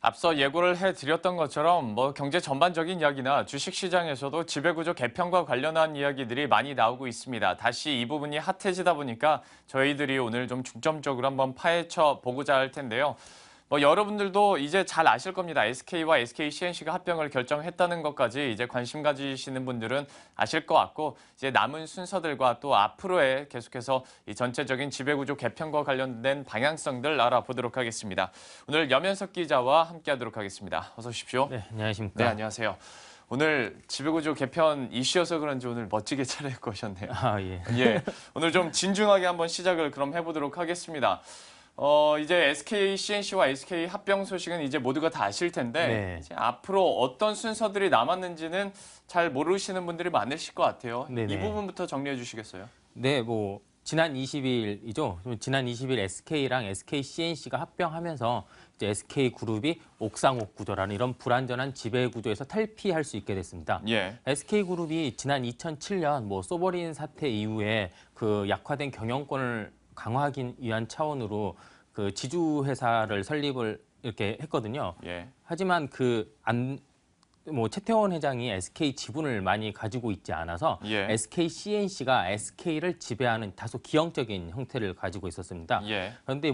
앞서 예고를 해드렸던 것처럼 경제 전반적인 이야기나 주식시장에서도 지배구조 개편과 관련한 이야기들이 많이 나오고 있습니다. 다시 이 부분이 핫해지다 보니까 저희들이 오늘 좀 중점적으로 한번 파헤쳐 보고자 할 텐데요. 여러분들도 이제 잘 아실 겁니다. SK와 SK CNC가 합병을 결정했다는 것까지 이제 관심 가지시는 분들은 아실 것 같고, 이제 남은 순서들과 또 앞으로의 계속해서 이 전체적인 지배구조 개편과 관련된 방향성들 알아보도록 하겠습니다. 오늘 염현석 기자와 함께하도록 하겠습니다. 어서 오십시오. 네, 안녕하십니까. 네, 안녕하세요. 오늘 지배구조 개편 이슈여서 그런지 오늘 멋지게 차려입고 오셨네요. 아, 예. 예, 오늘 좀 진중하게 한번 시작을 그럼 해보도록 하겠습니다. 이제 SK CNC와 SK 합병 소식은 이제 모두가 다 아실 텐데, 네. 이제 앞으로 어떤 순서들이 남았는지는 잘 모르시는 분들이 많으실 것 같아요. 네네. 이 부분부터 정리해 주시겠어요? 네, 지난 20일이죠. 지난 20일 SK랑 SK CNC가 합병하면서 이제 SK 그룹이 옥상옥 구조라는 이런 불완전한 지배 구조에서 탈피할 수 있게 됐습니다. 예. SK 그룹이 지난 2007년 소버린 사태 이후에 그 약화된 경영권을 강화하기 위한 차원으로 그 지주 회사를 설립을 이렇게 했거든요. 예. 하지만 최태원 회장이 SK 지분을 많이 가지고 있지 않아서 예. SK CNC가 SK를 지배하는 다소 기형적인 형태를 가지고 있었습니다. 예. 그런데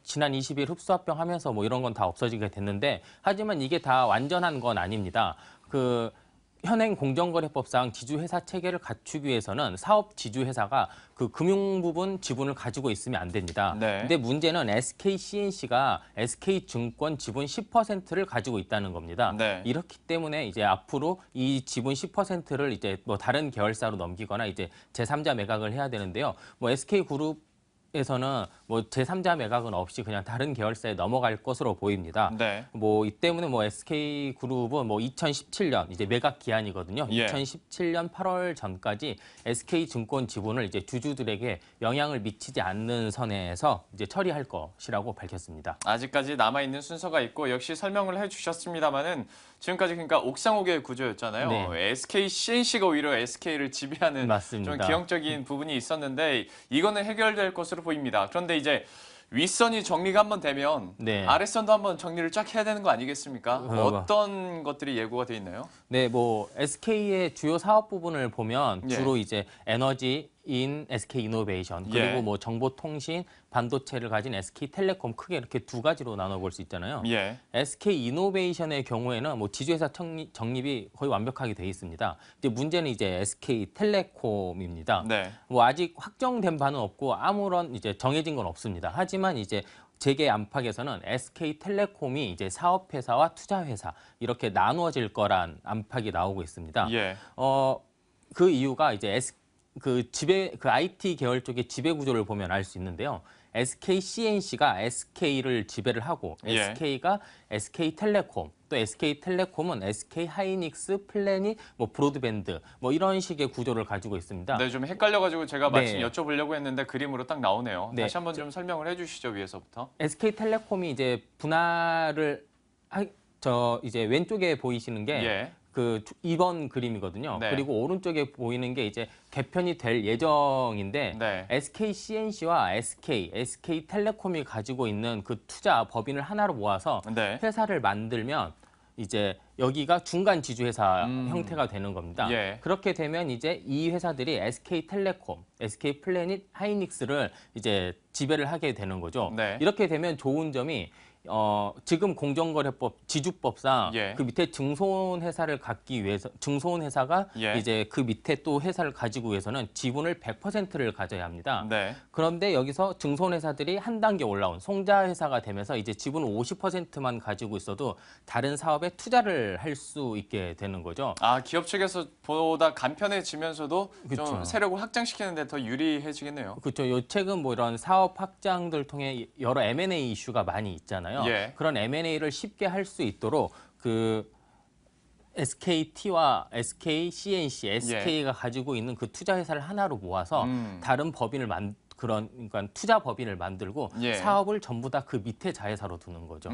지난 20일 흡수합병하면서 이런 건 다 없어지게 됐는데, 하지만 이게 다 완전한 건 아닙니다. 현행 공정거래법상 지주회사 체계를 갖추기 위해서는 사업 지주회사가 그 금융 부분 지분을 가지고 있으면 안 됩니다. 네. 근데 문제는 SK CNC가 SK증권 지분 10%를 가지고 있다는 겁니다. 네. 이렇기 때문에 이제 앞으로 이 지분 10%를 이제 다른 계열사로 넘기거나 이제 제3자 매각을 해야 되는데요. SK그룹에서는 제3자 매각은 없이 그냥 다른 계열사에 넘어갈 것으로 보입니다. 네. 이 때문에 SK그룹은 2017년 이제 매각 기한이거든요. 예. 2017년 8월 전까지 SK증권 지분을 이제 주주들에게 영향을 미치지 않는 선에서 이제 처리할 것이라고 밝혔습니다. 아직까지 남아있는 순서가 있고, 역시 설명을 해주셨습니다만은 지금까지 그러니까 옥상옥의 구조였잖아요. 네. SK CNC가 오히려 SK를 지배하는 맞습니다. 좀 기형적인 부분이 있었는데, 이거는 해결될 것으로 보입니다. 그런데 이제 윗선이 정리가 한번 되면 네. 아랫선도 한번 정리를 쫙 해야 되는 거 아니겠습니까? 어떤 것들이 예고가 돼 있나요? 네, SK의 주요 사업 부분을 보면 예. 주로 이제 에너지인 SK 이노베이션, 그리고 예. 정보통신, 반도체를 가진 SK텔레콤, 크게 이렇게 두 가지로 나눠볼 수 있잖아요. 예. SK 이노베이션의 경우에는 지주회사 정립이 거의 완벽하게 돼 있습니다. 이제 문제는 이제 SK텔레콤입니다. 네. 아직 확정된 바는 없고 아무런 이제 정해진 건 없습니다. 하지만 이제 재계 안팎에서는 SK텔레콤이 이제 사업회사와 투자회사 이렇게 나누어질 거란 안팎이 나오고 있습니다. 예. 그 이유가 이제 IT 계열 쪽의 지배 구조를 보면 알 수 있는데요. SK CNC가 SK를 지배를 하고, 예. SK가 SK텔레콤, 또 SK텔레콤은 SK 하이닉스, 플래닛, 브로드밴드 이런 식의 구조를 가지고 있습니다. 네, 좀 헷갈려가지고 제가 마침 네. 여쭤보려고 했는데 그림으로 딱 나오네요. 네. 다시 한번 좀 설명을 해주시죠, 위에서부터. SK텔레콤이 이제 분할을 이제 왼쪽에 보이시는 게 예. 2번 그림이거든요. 네. 그리고 오른쪽에 보이는 게 이제 개편이 될 예정인데, 네. SK CNC와 SK텔레콤이 가지고 있는 그 투자 법인을 하나로 모아서 네. 회사를 만들면 이제 여기가 중간 지주회사 형태가 되는 겁니다. 예. 그렇게 되면 이제 이 회사들이 SK텔레콤, SK플래닛, 하이닉스를 이제 지배를 하게 되는 거죠. 네. 이렇게 되면 좋은 점이 지금 공정거래법 지주법상 예. 그 밑에 증손회사를 갖기 위해서 증손회사가 예. 이제 그 밑에 또 회사를 가지고 위해서는 지분을 100%를 가져야 합니다. 네. 그런데 여기서 증손회사들이 한 단계 올라온 송자회사가 되면서 이제 지분 50%만 가지고 있어도 다른 사업에 투자를 할 수 있게 되는 거죠. 아, 기업 측에서 보다 간편해지면서도 그쵸. 좀 세력을 확장시키는 데 더 유리해지겠네요. 그렇죠. 요 최근 이런 사업 확장들 통해 여러 M&A 이슈가 많이 있잖아요. 예. 그런 M&A를 쉽게 할 수 있도록 SKT와 SK CNC, SK가 가지고 있는 그 투자 회사를 하나로 모아서 다른 법인을 그러니까 투자 법인을 만들고 예. 사업을 전부 다 그 밑에 자회사로 두는 거죠.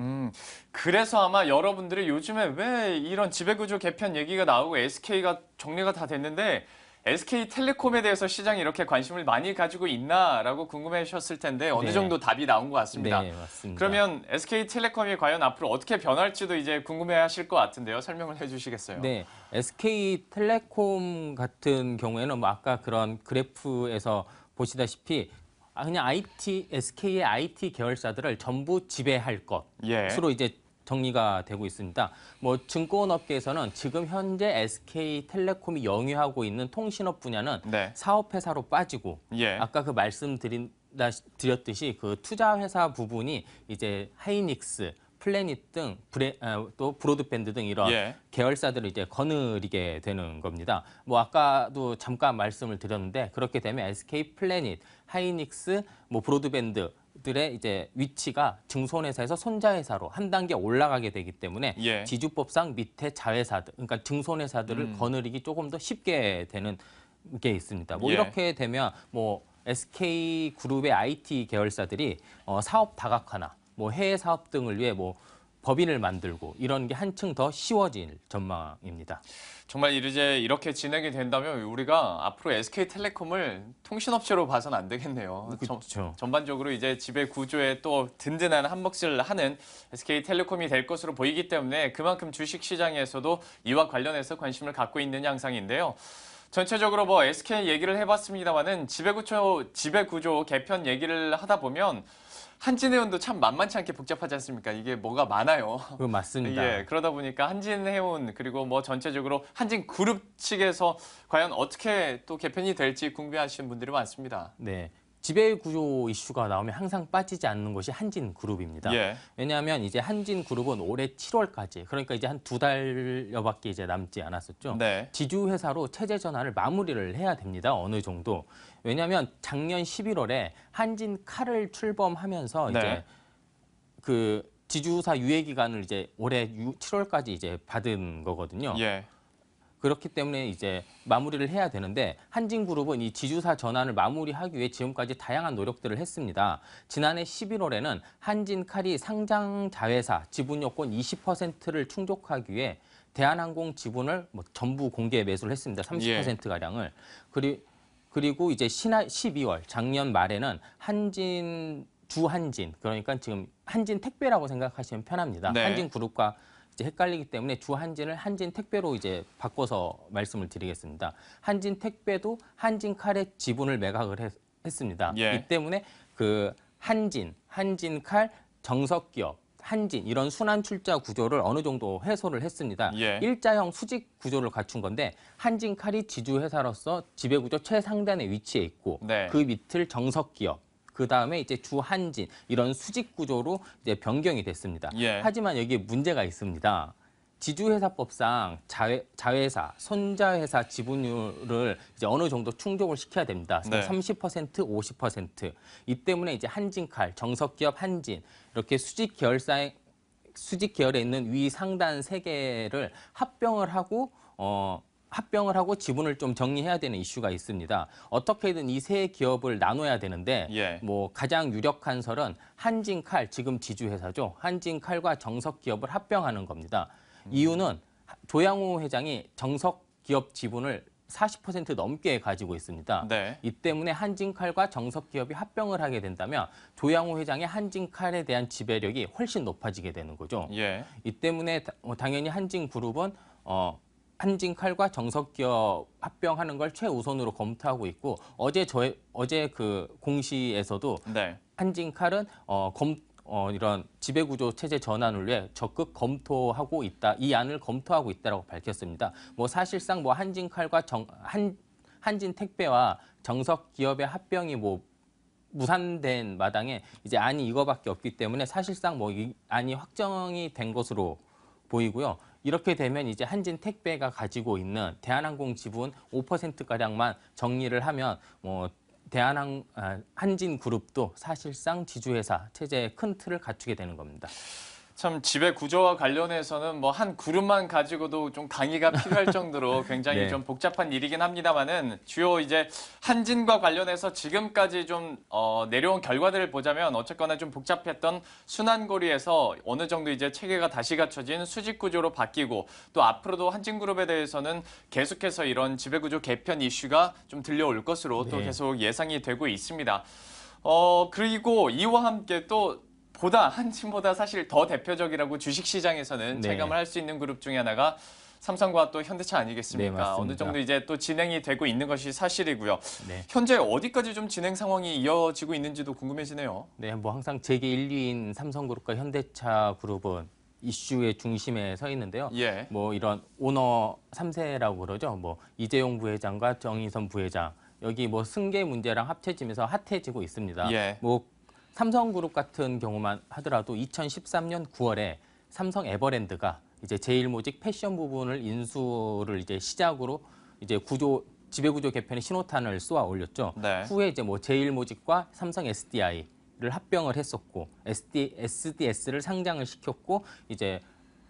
그래서 아마 여러분들이 요즘에 왜 이런 지배구조 개편 얘기가 나오고 SK가 정리가 다 됐는데 SK텔레콤에 대해서 시장이 이렇게 관심을 많이 가지고 있나라고 궁금해하셨을 텐데 어느 네. 정도 답이 나온 것 같습니다. 네, 맞습니다. 그러면 SK텔레콤이 과연 앞으로 어떻게 변할지도 이제 궁금해하실 것 같은데요. 설명을 해주시겠어요? 네, SK텔레콤 같은 경우에는 뭐 아까 그런 그래프에서 보시다시피 그냥 SK의 IT 계열사들을 전부 지배할 예. 것으로 이제 정리가 되고 있습니다. 뭐 증권업계에서는 지금 현재 SK텔레콤이 영위하고 있는 통신업 분야는 네. 사업회사로 빠지고 예. 아까 그 말씀드렸듯이 그 투자회사 부분이 이제 하이닉스, 플래닛 등 또 브로드밴드 등 이런 예. 계열사들을 이제 거느리게 되는 겁니다. 뭐 아까도 잠깐 말씀을 드렸는데 그렇게 되면 SK 플래닛, 하이닉스, 뭐 브로드밴드들의 이제 위치가 증손회사에서 손자회사로 한 단계 올라가게 되기 때문에 예. 지주법상 밑에 자회사들, 그러니까 증손회사들을 거느리기 조금 더 쉽게 되는 게 있습니다. 뭐 예. 이렇게 되면 뭐 SK 그룹의 IT 계열사들이 사업 다각화나 뭐 해외 사업 등을 위해 뭐 법인을 만들고 이런 게 한층 더 쉬워질 전망입니다. 정말 이제 이렇게 진행이 된다면 우리가 앞으로 SK텔레콤을 통신업체로 봐서는 안 되겠네요. 그렇죠. 전반적으로 이제 지배 구조에 또 든든한 한몫을 하는 SK텔레콤이 될 것으로 보이기 때문에 그만큼 주식 시장에서도 이와 관련해서 관심을 갖고 있는 양상인데요. 전체적으로 뭐 SK 얘기를 해봤습니다만은 지배구조 개편 얘기를 하다 보면 한진해운도 참 만만치 않게 복잡하지 않습니까? 이게 뭐가 많아요. 그 맞습니다. 예, 그러다 보니까 한진해운 그리고 뭐 전체적으로 한진그룹 측에서 과연 어떻게 또 개편이 될지 궁금해하시는 분들이 많습니다. 네. 지배 구조 이슈가 나오면 항상 빠지지 않는 것이 한진그룹입니다. 예. 왜냐하면 이제 한진그룹은 올해 7월까지 그러니까 이제 한 2달여밖에 이제 남지 않았었죠. 네. 지주회사로 체제 전환을 마무리를 해야 됩니다. 어느 정도. 왜냐하면 작년 11월에 한진칼을 출범하면서 네. 이제 그 지주사 유예 기간을 이제 올해 7월까지 이제 받은 거거든요. 예. 그렇기 때문에 이제 마무리를 해야 되는데 한진그룹은 이 지주사 전환을 마무리하기 위해 지금까지 다양한 노력들을 했습니다. 지난해 11월에는 한진칼이 상장 자회사 지분 요건 20%를 충족하기 위해 대한항공 지분을 뭐 전부 공개 매수를 했습니다. 30%가량을. 그리고 이제 12월 작년 말에는 주한진 그러니까 지금 한진택배라고 생각하시면 편합니다. 네. 한진그룹과 이제 헷갈리기 때문에 주한진을 한진택배로 이제 바꿔서 말씀을 드리겠습니다. 한진택배도 한진칼의 지분을 매각을 했습니다. 예. 이 때문에 그 한진칼, 정석기업, 한진 이런 순환 출자 구조를 어느 정도 해소를 했습니다. 예. 일자형 수직 구조를 갖춘 건데 한진칼이 지주회사로서 지배구조 최상단에 위치해 있고 네. 그 밑을 정석기업 그 다음에 이제 주한진 이런 수직 구조로 이제 변경이 됐습니다. 예. 하지만 여기에 문제가 있습니다. 지주회사법상 자회사, 손자회사 지분율을 이제 어느 정도 충족을 시켜야 됩니다. 네. 30%, 50%. 이 때문에 이제 한진칼, 정석기업 한진 이렇게 수직 계열에 있는 위 상단 세 개를 합병을 하고 지분을 좀 정리해야 되는 이슈가 있습니다. 어떻게든 이 세 기업을 나눠야 되는데 예. 뭐 가장 유력한 설은 한진칼, 지금 지주회사죠. 한진칼과 정석기업을 합병하는 겁니다. 이유는 조양호 회장이 정석기업 지분을 40% 넘게 가지고 있습니다. 네. 이 때문에 한진칼과 정석기업이 합병을 하게 된다면 조양호 회장의 한진칼에 대한 지배력이 훨씬 높아지게 되는 거죠. 예. 이 때문에 당연히 한진그룹은 한진칼과 정석기업 합병하는 걸 최우선으로 검토하고 있고 어제 그 공시에서도 네. 한진칼은 이런 지배구조 체제 전환을 위해 적극 검토하고 있다. 이 안을 검토하고 있다라고 밝혔습니다. 뭐 사실상 뭐 한진칼과 한진택배와 정석기업의 합병이 뭐 무산된 마당에 이제 안이 이거밖에 없기 때문에 사실상 뭐 이 안이 확정이 된 것으로 보이고요. 이렇게 되면 이제 한진택배가 가지고 있는 대한항공 지분 5%가량만 정리를 하면 뭐 한진그룹도 사실상 지주회사 체제의 큰 틀을 갖추게 되는 겁니다. 참 지배 구조와 관련해서는 뭐 한 그룹만 가지고도 좀 강의가 필요할 정도로 굉장히 네. 좀 복잡한 일이긴 합니다만은 주요 이제 한진과 관련해서 지금까지 좀 내려온 결과들을 보자면 어쨌거나 좀 복잡했던 순환고리에서 어느 정도 이제 체계가 다시 갖춰진 수직 구조로 바뀌고 또 앞으로도 한진그룹에 대해서는 계속해서 이런 지배 구조 개편 이슈가 좀 들려올 것으로 또 네. 계속 예상이 되고 있습니다. 그리고 이와 함께 또 한진보다 사실 더 대표적이라고 주식시장에서는 네. 체감을 할 수 있는 그룹 중에 하나가 삼성과 또 현대차 네, 아니겠습니까? 맞습니다. 어느 정도 이제 또 진행이 되고 있는 것이 사실이고요. 네. 현재 어디까지 좀 진행 상황이 이어지고 있는지도 궁금해지네요. 네, 뭐 항상 재계 1위인 삼성그룹과 현대차 그룹은 이슈의 중심에 서 있는데요. 예. 뭐 이런 오너 3세라고 그러죠. 뭐 이재용 부회장과 정의선 부회장 여기 뭐 승계 문제랑 합쳐지면서 핫해지고 있습니다. 예. 뭐 삼성그룹 같은 경우만 하더라도 2013년 9월에 삼성 에버랜드가 이제 제일모직 패션 부분을 인수를 이제 시작으로 이제 지배구조 개편의 신호탄을 쏘아 올렸죠. 네. 후에 이제 뭐 제일모직과 삼성 SDI를 합병을 했었고 SDS를 상장을 시켰고 이제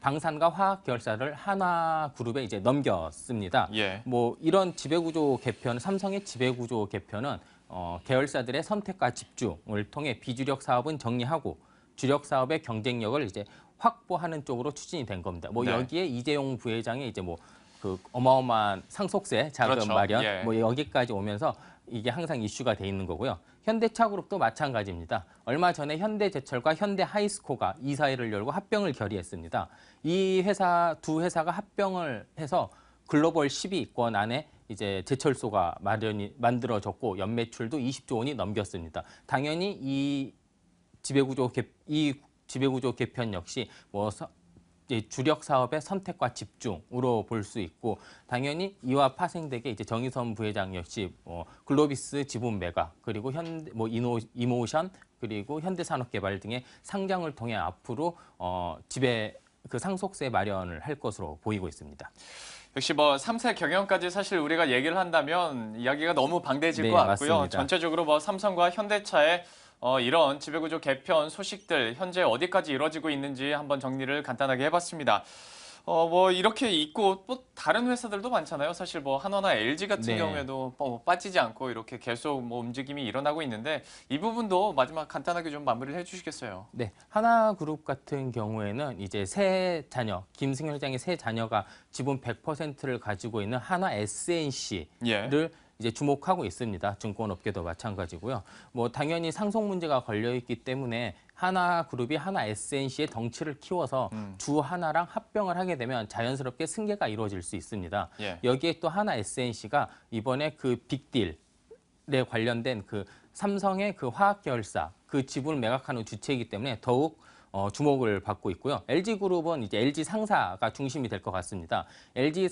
방산과 화학 계열사를 한화그룹에 이제 넘겼습니다. 예. 뭐 이런 지배구조 개편, 삼성의 지배구조 개편은 계열사들의 선택과 집중을 통해 비주력 사업은 정리하고 주력 사업의 경쟁력을 이제 확보하는 쪽으로 추진이 된 겁니다. 뭐 네. 여기에 이재용 부회장의 이제 뭐 그 어마어마한 상속세 자금 그렇죠. 마련 예. 뭐 여기까지 오면서 이게 항상 이슈가 돼 있는 거고요. 현대차그룹도 마찬가지입니다. 얼마 전에 현대제철과 현대하이스코가 이사회를 열고 합병을 결의했습니다. 이 회사 두 회사가 합병을 해서 글로벌 10위권 안에 이제 제철소가 만들어졌고 연매출도 20조 원이 넘겼습니다. 당연히 이 지배구조 개편 역시 뭐 주력 사업의 선택과 집중으로 볼 수 있고 당연히 이와 파생되게 이제 정의선 부회장 역시 글로비스 지분 매각 그리고 이모션 그리고 현대산업개발 등의 상장을 통해 앞으로 그 상속세 마련을 할 것으로 보이고 있습니다. 역시 뭐 3세 경영까지 사실 우리가 얘기를 한다면 이야기가 너무 방대해질 네, 것 같고요. 맞습니다. 전체적으로 뭐 삼성과 현대차의 이런 지배구조 개편 소식들 현재 어디까지 이루어지고 있는지 한번 정리를 간단하게 해봤습니다. 뭐 이렇게 있고 또 다른 회사들도 많잖아요. 사실 뭐 한화나 LG 같은 네. 경우에도 뭐 빠지지 않고 이렇게 계속 뭐 움직임이 일어나고 있는데 이 부분도 마지막 간단하게 좀 마무리를 해주시겠어요? 네, 하나그룹 같은 경우에는 이제 새 자녀, 김승현 회장의 새 자녀가 지분 100%를 가지고 있는 한화 SNC를 예. 이제 주목하고 있습니다. 증권업계도 마찬가지고요. 뭐 당연히 상속 문제가 걸려 있기 때문에 하나그룹이 하나 SNC의 덩치를 키워서 주 하나랑 합병을 하게 되면 자연스럽게 승계가 이루어질 수 있습니다. 예. 여기에 또 하나 SNC가 이번에 그 빅딜에 관련된 그 삼성의 그 화학 계열사 그 지분을 매각하는 주체이기 때문에 더욱 주목을 받고 있고요. LG그룹은 이제 LG 상사가 중심이 될 것 같습니다. LG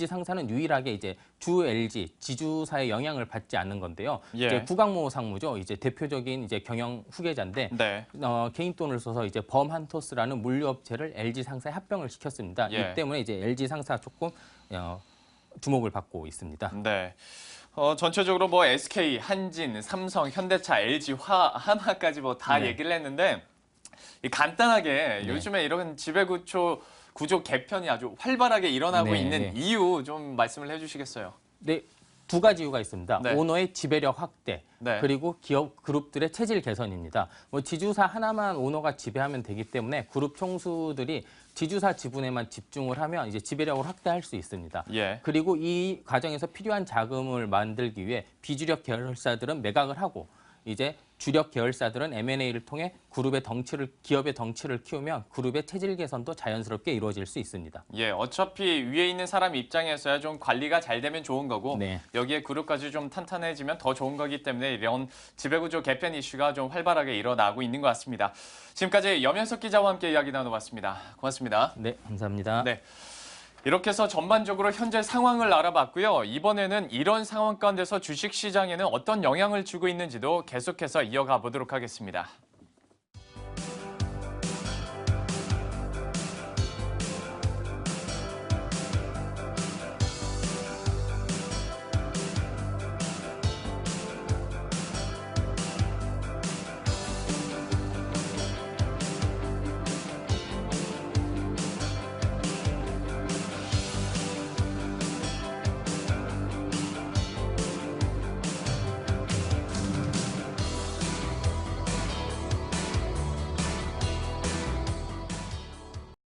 상사는 유일하게 이제 주 LG 지주사의 영향을 받지 않는 건데요. 예. 이제 구강모 상무죠. 이제 대표적인 이제 경영 후계자인데 네. 개인 돈을 써서 이제 범한토스라는 물류업체를 LG 상사에 합병을 시켰습니다. 예. 이 때문에 이제 LG 상사 조금 주목을 받고 있습니다. 네. 전체적으로 뭐 SK, 한진, 삼성, 현대차, LG, 한화까지 뭐 다 네. 얘기를 했는데 간단하게 네. 요즘에 이런 구조 개편이 아주 활발하게 일어나고 네, 있는 네. 이유 좀 말씀을 해주시겠어요? 네, 두 가지 이유가 있습니다. 네. 오너의 지배력 확대, 네. 그리고 기업 그룹들의 체질 개선입니다. 뭐 지주사 하나만 오너가 지배하면 되기 때문에 그룹 총수들이 지주사 지분에만 집중을 하면 이제 지배력을 확대할 수 있습니다. 예. 그리고 이 과정에서 필요한 자금을 만들기 위해 비주력 계열사들은 매각을 하고 이제 주력 계열사들은 M&A를 통해 기업의 덩치를 키우면 그룹의 체질 개선도 자연스럽게 이루어질 수 있습니다. 예, 어차피 위에 있는 사람 입장에서야 좀 관리가 잘 되면 좋은 거고 네. 여기에 그룹까지 좀 탄탄해지면 더 좋은 거기 때문에 이런 지배구조 개편 이슈가 좀 활발하게 일어나고 있는 것 같습니다. 지금까지 염현석 기자와 함께 이야기 나눠봤습니다. 고맙습니다. 네, 감사합니다. 네. 이렇게 해서 전반적으로 현재 상황을 알아봤고요. 이번에는 이런 상황 가운데서 주식시장에는 어떤 영향을 주고 있는지도 계속해서 이어가 보도록 하겠습니다.